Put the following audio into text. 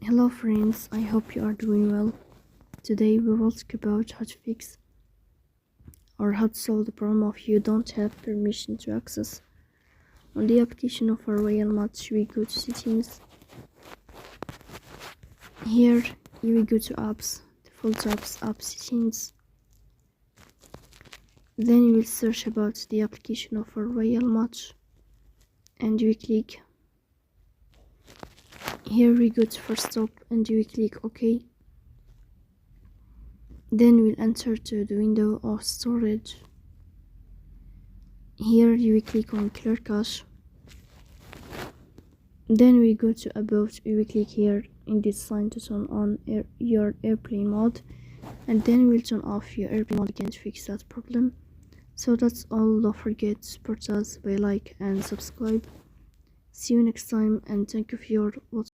Hello friends, I hope you are doing well. Today we will talk about how to fix or how to solve the problem of you don't have permission to access. On the application of our Royal Match, we go to settings. Here you will go to apps, default apps, app settings. Then you will search about the application of our Royal Match and you click. Here we go to first stop and you click OK. Then we'll enter to the window of storage. Here you will click on clear cache. Then we go to about, we will click here in this sign to turn on your airplane mode, and then we'll turn off your airplane mode again to fix that problem. So that's all. Don't forget to support us by like and subscribe. See you next time, and thank you for your watching.